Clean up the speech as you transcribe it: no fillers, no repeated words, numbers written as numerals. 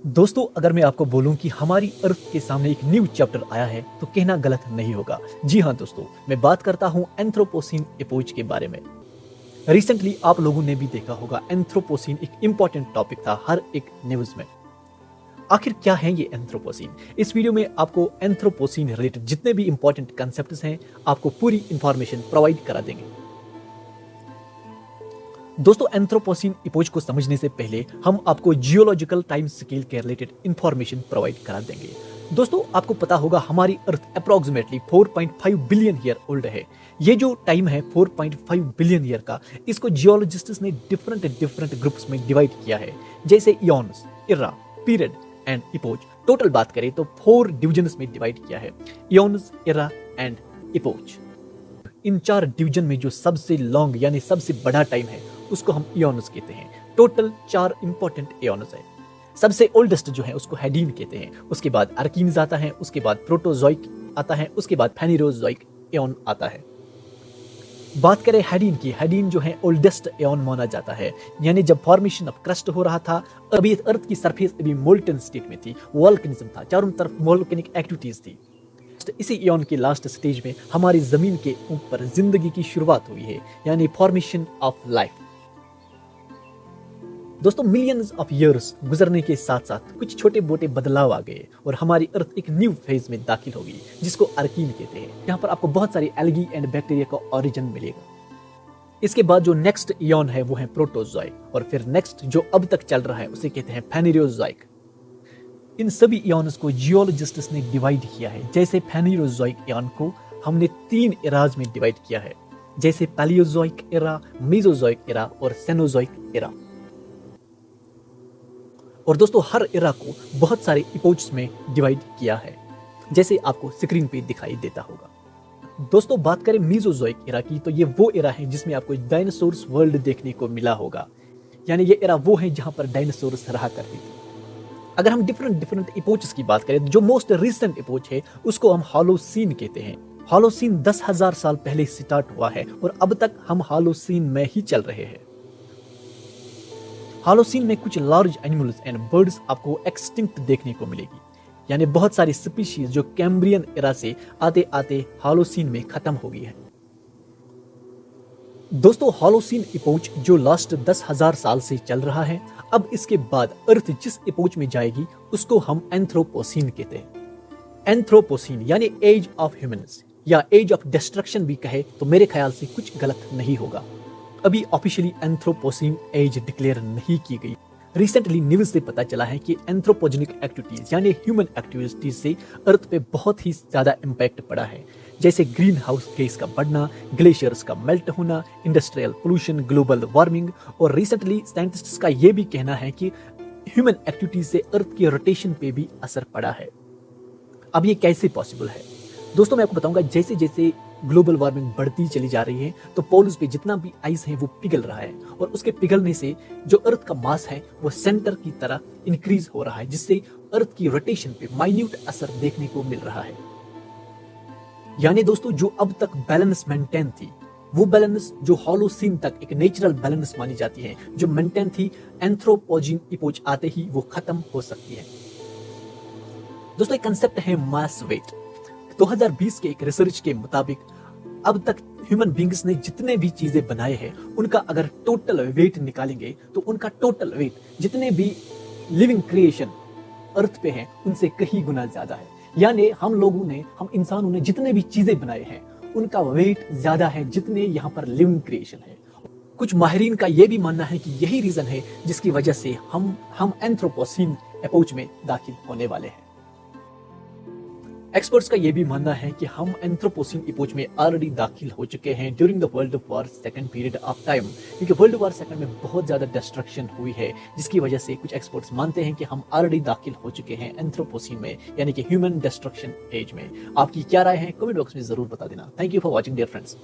दोस्तों, अगर मैं आपको बोलूं कि हमारी अर्थ के सामने एक न्यू चैप्टर आया है तो कहना गलत नहीं होगा। जी हाँ दोस्तों, मैं बात करता हूं एंथ्रोपोसीन एपोज के बारे में। रिसेंटली आप लोगों ने भी देखा होगा, एंथ्रोपोसीन एक इंपॉर्टेंट टॉपिक था हर एक न्यूज में। आखिर क्या है ये एंथ्रोपोसीन? इस वीडियो में आपको एंथ्रोपोसीन रिलेटेड जितने भी इंपॉर्टेंट कंसेप्ट्स हैं, आपको पूरी इंफॉर्मेशन प्रोवाइड करा देंगे। दोस्तों, एंथ्रोपोसीन इपोज को समझने से पहले हम आपको जियोलॉजिकल टाइम स्केल के रिलेटेड इंफॉर्मेशन प्रोवाइड करा देंगे। दोस्तों, आपको पता होगा हमारी अर्थ अप्रोक्सीमेटली 4.5 बिलियन ईयर ओल्ड है। ये जो टाइम है 4.5 बिलियन ईयर का, इसको जियोलॉजिस्ट्स ने डिफरेंट ग्रुप्स में डिवाइड किया है, जैसे इयॉन्स, इरा, पीरियड एंड इपोज। टोटल बात करें तो 4 डिविजन्स में डिवाइड किया है, इयॉन्स, era and impose. In 4 division में जो सबसे लॉन्ग यानी सबसे बड़ा टाइम है उसको हम इयॉन्स कहते हैं। टोटल 4 इंपॉर्टेंट इयॉन्स है। सबसे ओल्डेस्ट जो है उसको हैडीन कहते हैं, उसके बाद आर्कीन्स आता है, उसके बाद प्रोटोजोइक आता है, उसके बाद फेनेरोजोइक एओन आता है। बात करें हैडीन की, हैडीन जो है ओल्डेस्ट एओन माना जाता है, यानी जब फॉर्मेशन ऑफ क्रस्ट हो रहा था, अभी अर्थ की सरफेस अभी मोल्टन स्टेट में थी, वोल्केनिज्म था, चारों तरफ वोल्केनिक एक्टिविटीज थी। इसी इयॉन के लास्ट स्टेज में हमारी जमीन के ऊपर जिंदगी की शुरुआत हुई है, यानी फॉर्मेशन ऑफ लाइफ। दोस्तों, मिलियंस ऑफ इयर्स गुजरने के साथ साथ कुछ छोटे मोटे बदलाव आ गए और हमारी अर्थ एक न्यू फेज में दाखिल होगी, जिसको आर्कीन कहते हैं। यहाँ पर आपको बहुत सारी एल्गी एंड बैक्टीरिया का ओरिजिन मिलेगा। इसके बाद जो नेक्स्ट इयॉन है वो है प्रोटोजोइक, और फिर नेक्स्ट जो अब तक चल रहा है उसे कहते हैं फेनेरोजोइक। इन सभी इयॉन्स को जियोलॉजिस्ट्स ने डिवाइड किया है। जैसे फेनेरोजोइक इयॉन को हमने 3 एराज में डिवाइड किया है, जैसे पैलियोजोइक एरा, मेसोजोइक एरा और सेनोजोइक एरा। और दोस्तों, हर एरा को बहुत सारे इपोज में डिवाइड किया है, जैसे आपको स्क्रीन पे दिखाई देता होगा। दोस्तों, बात करें मेसोजोइक एरा की, तो ये वो एरा है जिसमें आपको डायनासोर्स वर्ल्ड देखने को मिला होगा, यानी ये एरा वो है जहां पर डायनासोर्स रहा करते थे। अगर हम डिफरेंट इपोचेस की बात करें, जो मोस्ट रिसेंट इपोच है उसको हम होलोसीन कहते हैं। होलोसीन 10,000 साल पहले स्टार्ट हुआ है और अब तक हम होलोसीन में ही चल रहे हैं। होलोसीन में कुछ लार्ज एनिमल्स एंड बर्ड्स आपको एक्सटिंक्ट देखने को मिलेगी, यानी बहुत सारी स्पीशीज जो कैम्ब्रियन एरा से आते आते होलोसीन में खत्म हो गई है। दोस्तों, होलोसीन इपोच जो लास्ट 10,000 साल से चल रहा है, अब इसके बाद अर्थ जिस इपोच में जाएगी उसको हम एंथ्रोपोसीन कहते हैं। एंथ्रोपोसीन यानी एज ऑफ ह्यूमंस या एज ऑफ डिस्ट्रक्शन भी कहे तो मेरे ख्याल से कुछ गलत नहीं होगा। अभी ऑफिशियली एंथ्रोपोसीन एज डिक्लेयर नहीं की गई। रिसेंटली न्यूज से पता चला है कि एंथ्रोपोजेनिक एक्टिविटीज यानी ह्यूमन एक्टिविटीज से अर्थ पे बहुत ही ज्यादा इंपैक्ट पड़ा है, जैसे ग्रीन हाउस गैस का बढ़ना, ग्लेशियर्स का मेल्ट होना, इंडस्ट्रियल पोल्यूशन, ग्लोबल वार्मिंग। और रिसेंटली साइंटिस्ट्स का यह भी कहना है कि ह्यूमन एक्टिविटीज से अर्थ के रोटेशन पे भी असर पड़ा है। अब ये कैसे पॉसिबल है? दोस्तों, मैं आपको बताऊंगा, जैसे जैसे ग्लोबल वार्मिंग बढ़ती चली जा रही है तो पोल्स पे जितना भी आइस है वो पिघल रहा है, और उसके पिघलने से जो अर्थ का मास है वो सेंटर की तरह इंक्रीज हो रहा है, जिससे अर्थ की रोटेशन पे माइन्यूट असर देखने को मिल रहा है। यानी दोस्तों, जो अब तक बैलेंस मेंटेन थी, वो बैलेंस जो होलोसीन तक एक नेचुरल बैलेंस मानी जाती है, जो मेंटेन थी, एंथ्रोपोजीन इपोच आते ही वो खत्म हो सकती है। दोस्तों, एक कंसेप्ट है मास वेट। 2020 के एक रिसर्च के मुताबिक अब तक ह्यूमन बींग्स ने जितने भी चीजें बनाए हैं उनका अगर टोटल वेट निकालेंगे तो उनका टोटल वेट जितने भी लिविंग क्रिएशन अर्थ पे हैं उनसे कहीं गुना ज्यादा है। यानी हम इंसानों ने जितने भी चीजें बनाए हैं उनका वेट ज्यादा है जितने यहाँ पर लिविंग क्रिएशन है। कुछ माहिरीन का यह भी मानना है कि यही रीजन है जिसकी वजह से हम एंथ्रोपोसीन एपोच में दाखिल होने वाले हैं। एक्सपर्ट्स का यह भी मानना है कि हम एंथ्रोपोसीन इपोच में ऑलरेडी दाखिल हो चुके हैं during the world war second period of time, क्योंकि वर्ल्ड वॉर सेकंड में बहुत ज्यादा डिस्ट्रक्शन हुई है, जिसकी वजह से कुछ एक्सपर्ट्स मानते हैं कि हम ऑलरेडी दाखिल हो चुके हैं एंथ्रोपोसीन में, यानी कि ह्यूमन डिस्ट्रक्शन एज में। आपकी क्या राय है? कमेंट बॉक्स में जरूर बता देना। Thank you for watching dear friends.